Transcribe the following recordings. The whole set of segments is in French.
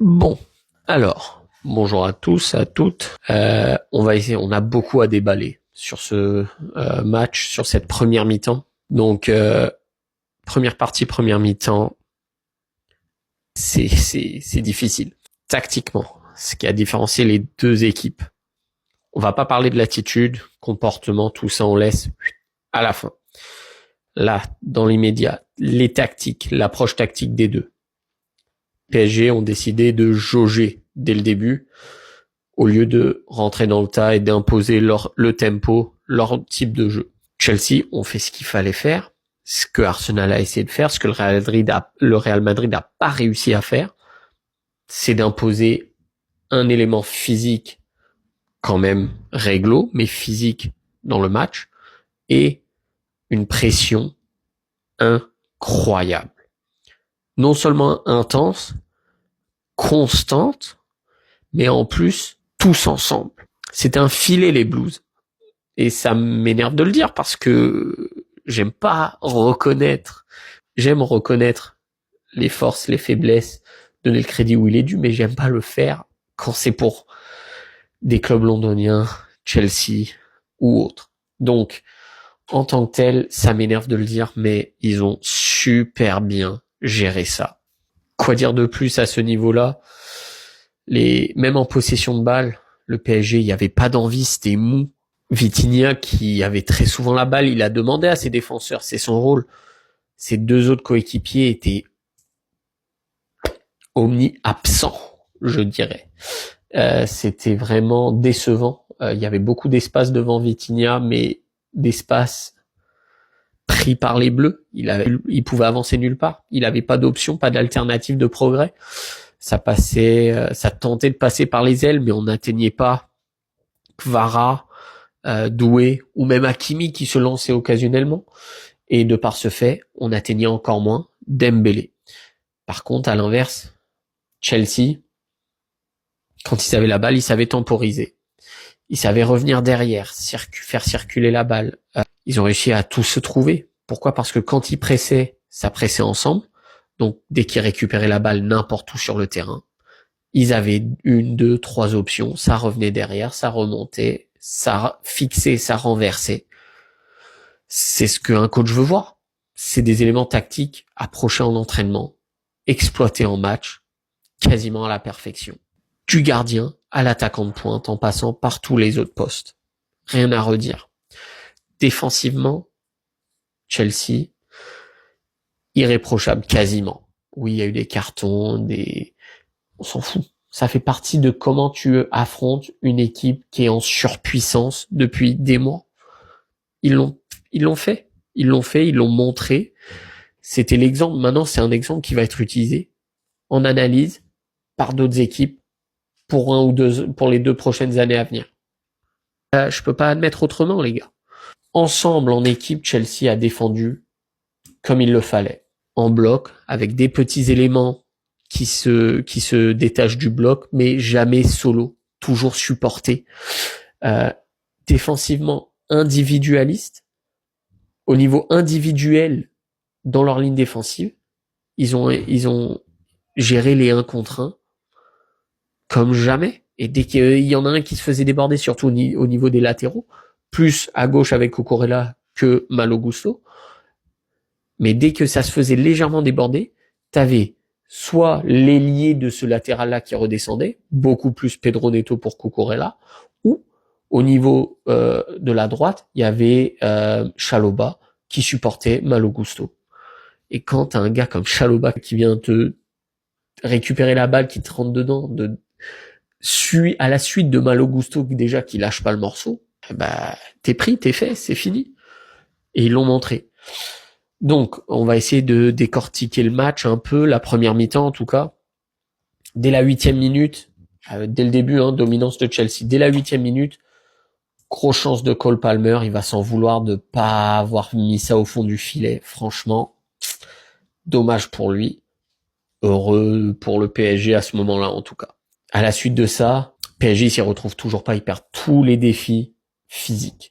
Bon, alors, bonjour à tous, à toutes. On a beaucoup à déballer sur ce match, sur cette première mi-temps. Donc, première partie, première mi-temps, c'est difficile. Tactiquement, ce qui a différencié les deux équipes. On va pas parler de l'attitude, comportement, tout ça, on laisse à la fin. Là, dans l'immédiat, les tactiques, l'approche tactique des deux. PSG ont décidé de jauger dès le début au lieu de rentrer dans le tas et d'imposer le tempo, leur type de jeu. Chelsea ont fait ce qu'il fallait faire, ce que Arsenal a essayé de faire, ce que le Real Madrid a pas réussi à faire, c'est d'imposer un élément physique quand même réglo, mais physique dans le match, et une pression incroyable. Non seulement intense, constante, mais en plus, tous ensemble. C'était un filet, les Blues. Et ça m'énerve de le dire parce que j'aime reconnaître les forces, les faiblesses, donner le crédit où il est dû, mais j'aime pas le faire quand c'est pour des clubs londoniens, Chelsea ou autres. Donc, en tant que tel, ça m'énerve de le dire, mais ils ont super bien géré ça. Quoi dire de plus à ce niveau-là? Même en possession de balle, le PSG, il n'y avait pas d'envie, c'était mou. Vitinha, qui avait très souvent la balle, il a demandé à ses défenseurs, c'est son rôle. Ses deux autres coéquipiers étaient omni-absents, je dirais. C'était vraiment décevant. Il y avait beaucoup d'espace devant Vitinha, mais d'espace pris par les Bleus. Il pouvait avancer nulle part. Il n'avait pas d'option, pas d'alternative de progrès. Ça tentait de passer par les ailes, mais on n'atteignait pas Kvara, Doué ou même Hakimi qui se lançait occasionnellement. Et de par ce fait, on atteignait encore moins Dembélé. Par contre, à l'inverse, Chelsea, quand ils avaient la balle, ils savaient temporiser. Ils savaient revenir derrière, faire circuler la balle. Ils ont réussi à tout se trouver. Pourquoi? Parce que quand ils pressaient, ça pressait ensemble. Donc, dès qu'ils récupéraient la balle n'importe où sur le terrain, ils avaient 1, 2, 3 options. Ça revenait derrière, ça remontait, ça fixait, ça renversait. C'est ce qu'un coach veut voir. C'est des éléments tactiques approchés en entraînement, exploités en match, quasiment à la perfection. Du gardien à l'attaquant de pointe en passant par tous les autres postes. Rien à redire. Défensivement, Chelsea, irréprochable quasiment. Oui, il y a eu des cartons, on s'en fout. Ça fait partie de comment tu affrontes une équipe qui est en surpuissance depuis des mois. Ils l'ont fait. Ils l'ont montré. C'était l'exemple. Maintenant, c'est un exemple qui va être utilisé en analyse par d'autres équipes pour les 2 prochaines années à venir. Je peux pas admettre autrement, les gars. Ensemble, en équipe, Chelsea a défendu comme il le fallait. En bloc, avec des petits éléments qui se détachent du bloc, mais jamais solo. Toujours supporté. Défensivement, individualiste. Au niveau individuel, dans leur ligne défensive, ils ont géré les 1 contre 1 comme jamais. Et dès qu'il y en a un qui se faisait déborder, surtout au niveau des latéraux, plus à gauche avec Cucurella que Malo Gusto, mais dès que ça se faisait légèrement déborder, t'avais soit l'ailier de ce latéral-là qui redescendait, beaucoup plus Pedro Neto pour Cucurella, ou au niveau de la droite, il y avait Chalobah qui supportait Malo Gusto. Et quand t'as un gars comme Chalobah qui vient te récupérer la balle, qui te rentre dedans, à la suite de Malo Gusto déjà qui lâche pas le morceau, bah t'es pris, t'es fait, c'est fini. Et ils l'ont montré. Donc, on va essayer de décortiquer le match un peu, la première mi-temps en tout cas. Dès la 8e minute, dès le début, dominance de Chelsea. Dès la 8e minute, grosse chance de Cole Palmer, il va s'en vouloir de pas avoir mis ça au fond du filet. Franchement, dommage pour lui. Heureux pour le PSG à ce moment-là en tout cas. À la suite de ça, PSG s'y retrouve toujours pas, il perd tous les défis physiques.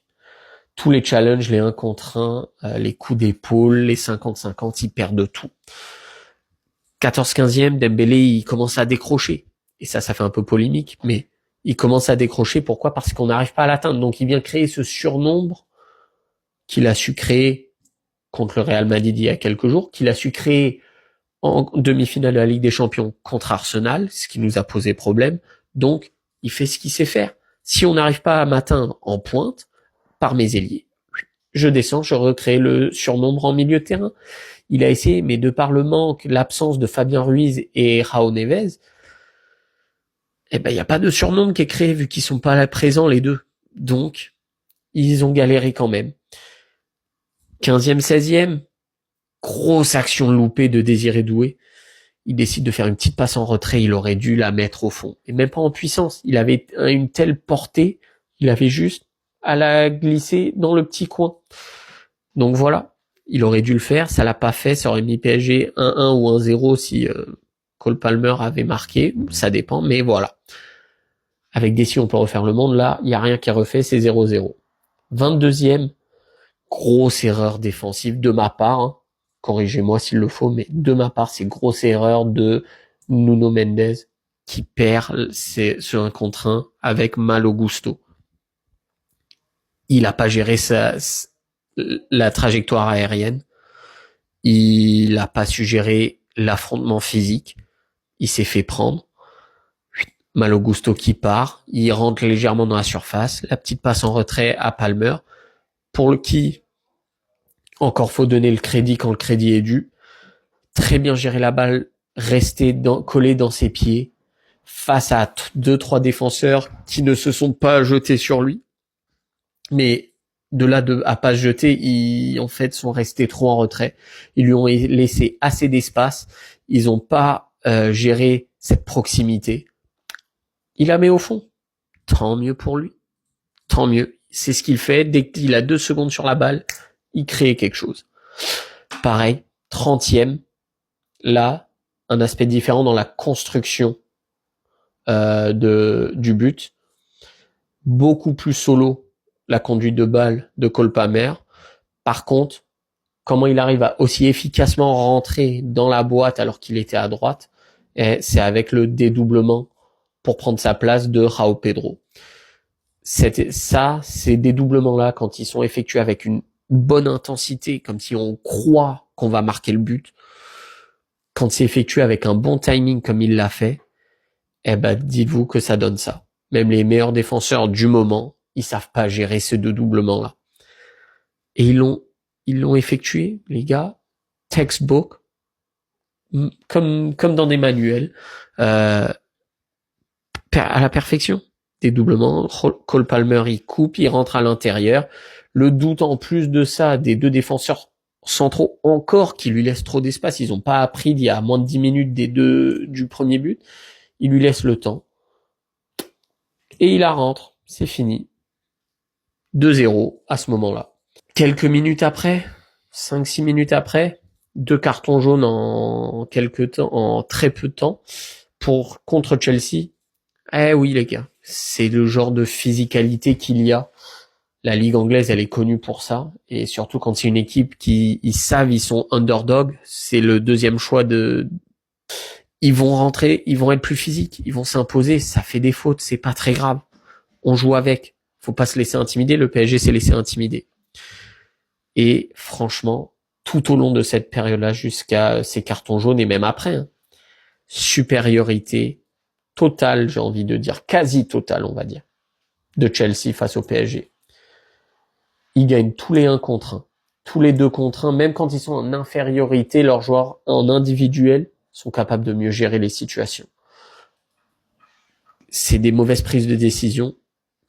Tous les challenges, les 1 contre 1, les coups d'épaule, les 50-50, ils perdent tout. 14-15e, Dembélé, il commence à décrocher. Et ça fait un peu polémique, mais il commence à décrocher. Pourquoi? Parce qu'on n'arrive pas à l'atteindre. Donc il vient créer ce surnombre qu'il a su créer contre le Real Madrid il y a quelques jours, qu'il a su créer en demi-finale de la Ligue des Champions contre Arsenal, ce qui nous a posé problème. Donc, il fait ce qu'il sait faire. Si on n'arrive pas à m'atteindre en pointe, par mes ailiers, je descends, je recrée le surnombre en milieu de terrain. Il a essayé, mais de par le manque, l'absence de Fabien Ruiz et Raul Neves, il n'y a pas de surnombre qui est créé vu qu'ils sont pas là présents les deux. Donc, ils ont galéré quand même. 15e, 16e, grosse action loupée de Désiré Doué. Il décide de faire une petite passe en retrait, il aurait dû la mettre au fond. Et même pas en puissance, il avait une telle portée, il avait juste à la glisser dans le petit coin. Donc voilà, il aurait dû le faire, ça l'a pas fait, ça aurait mis PSG 1-1 ou 1-0 si Cole Palmer avait marqué, ça dépend, mais voilà. Avec Dessy, on peut refaire le monde, là, il n'y a rien qui est refait, c'est 0-0. 22e, grosse erreur défensive de ma part, hein. Corrigez-moi s'il le faut, mais de ma part, c'est grosse erreur de Nuno Mendes qui perd sur un contre 1 avec Malo Gusto. Il a pas géré la trajectoire aérienne. Il a pas su gérer l'affrontement physique. Il s'est fait prendre. Malo Gusto qui part. Il rentre légèrement dans la surface. La petite passe en retrait à Palmer. Pour le qui, encore faut donner le crédit quand le crédit est dû. Très bien gérer la balle, rester collé dans ses pieds face à 2-3 défenseurs qui ne se sont pas jetés sur lui. Mais de là à pas se jeter, ils en fait sont restés trop en retrait. Ils lui ont laissé assez d'espace. Ils ont pas géré cette proximité. Il la met au fond. Tant mieux pour lui. Tant mieux. C'est ce qu'il fait. Dès qu'il a 2 secondes sur la balle, il crée quelque chose. Pareil, 30e. Là, un aspect différent dans la construction du but. Beaucoup plus solo la conduite de balle de Cole Palmer. Par contre, comment il arrive à aussi efficacement rentrer dans la boîte alors qu'il était à droite, c'est avec le dédoublement pour prendre sa place de João Pedro. Ces dédoublements-là, quand ils sont effectués avec une bonne intensité, comme si on croit qu'on va marquer le but, quand c'est effectué avec un bon timing comme il l'a fait, dites-vous que ça donne ça. Même les meilleurs défenseurs du moment, ils savent pas gérer ces deux doublements-là. Et ils l'ont effectué, les gars, textbook, comme dans des manuels, à la perfection. Des doublements, Cole Palmer, il coupe, il rentre à l'intérieur. Le doute en plus de ça, des deux défenseurs centraux encore qui lui laissent trop d'espace. Ils ont pas appris il y a moins de 10 minutes du premier but. Il lui laisse le temps. Et il la rentre. C'est fini. 2-0 à ce moment-là. Quelques minutes après, 5-6 minutes après, 2 cartons jaunes en très peu de temps contre Chelsea. Eh oui, les gars. C'est le genre de physicalité qu'il y a. La ligue anglaise, elle est connue pour ça. Et surtout quand c'est une équipe ils sont underdog. C'est le deuxième choix ils vont rentrer, ils vont être plus physiques, ils vont s'imposer, ça fait des fautes, c'est pas très grave. On joue avec. Faut pas se laisser intimider, le PSG s'est laissé intimider. Et franchement, tout au long de cette période-là, jusqu'à ces cartons jaunes et même après, supériorité totale, j'ai envie de dire, quasi totale, on va dire, de Chelsea face au PSG. Ils gagnent tous les 1 contre 1, tous les 2 contre 1, même quand ils sont en infériorité, leurs joueurs en individuel sont capables de mieux gérer les situations. C'est des mauvaises prises de décision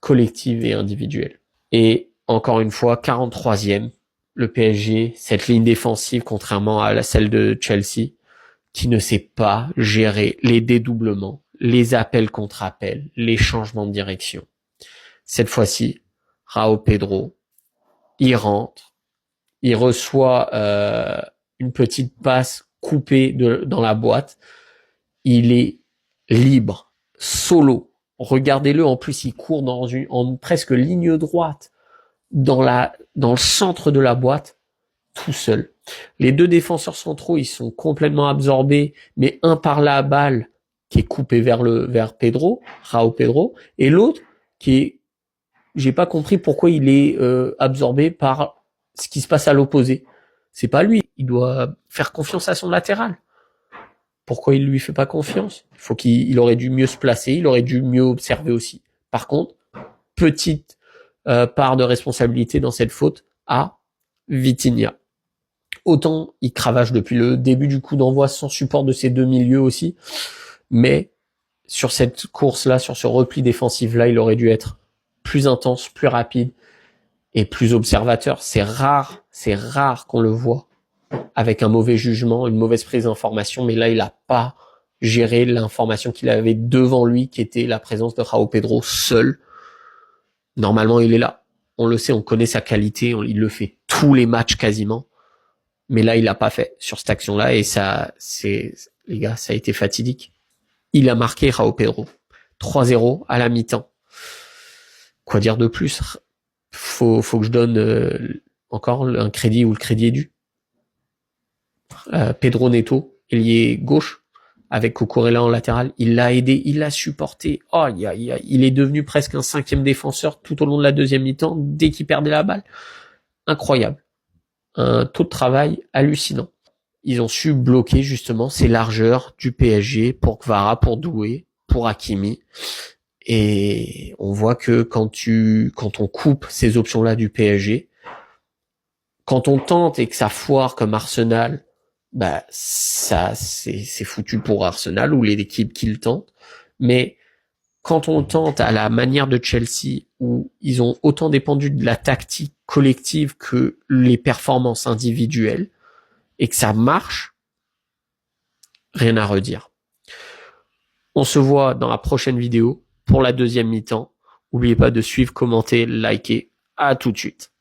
collectives et individuelles. Et encore une fois, 43e, le PSG, cette ligne défensive, contrairement à celle de Chelsea, qui ne sait pas gérer les dédoublements, les appels contre appels, les changements de direction. Cette fois-ci, João Pedro, il rentre, il reçoit une petite passe coupée dans la boîte, il est libre, solo. Regardez-le, en plus il court en presque ligne droite dans le centre de la boîte, tout seul. Les deux défenseurs centraux, ils sont complètement absorbés, mais un par la balle qui est coupé vers Pedro, Raul Pedro, et l'autre qui est, j'ai pas compris pourquoi il est absorbé par ce qui se passe à l'opposé. C'est pas lui, il doit faire confiance à son latéral. Pourquoi il lui fait pas confiance? Il aurait dû mieux se placer, il aurait dû mieux observer aussi. Par contre, petite part de responsabilité dans cette faute à Vitinha. Autant il cravache depuis le début du coup d'envoi sans support de ses deux milieux aussi, mais sur cette course-là, sur ce repli défensif-là, il aurait dû être plus intense, plus rapide et plus observateur. C'est rare qu'on le voit avec un mauvais jugement, une mauvaise prise d'information, mais là, il n'a pas géré l'information qu'il avait devant lui, qui était la présence de Raul Pedro seul. Normalement, il est là. On le sait, on connaît sa qualité, il le fait tous les matchs quasiment. Mais là, il l'a pas fait sur cette action-là, et les gars, ça a été fatidique. Il a marqué Raul Pedro. 3-0 à la mi-temps. Quoi dire de plus? Faut que je donne encore un crédit où le crédit est dû. Pedro Neto, ailier gauche, avec Cucurella en latéral, il l'a aidé, il l'a supporté. Oh, il est devenu presque un 5e défenseur tout au long de la deuxième mi-temps, dès qu'il perdait la balle. Incroyable. Un taux de travail hallucinant. Ils ont su bloquer justement ces largeurs du PSG pour Kvara, pour Doué, pour Hakimi. Et on voit que quand on coupe ces options-là du PSG, quand on tente et que ça foire comme Arsenal, bah ça c'est foutu pour Arsenal ou les équipes qui le tentent. Mais quand on tente à la manière de Chelsea, où ils ont autant dépendu de la tactique collective que les performances individuelles, et que ça marche, rien à redire. On se voit dans la prochaine vidéo pour la deuxième mi-temps. N'oubliez pas de suivre, commenter, liker. À tout de suite.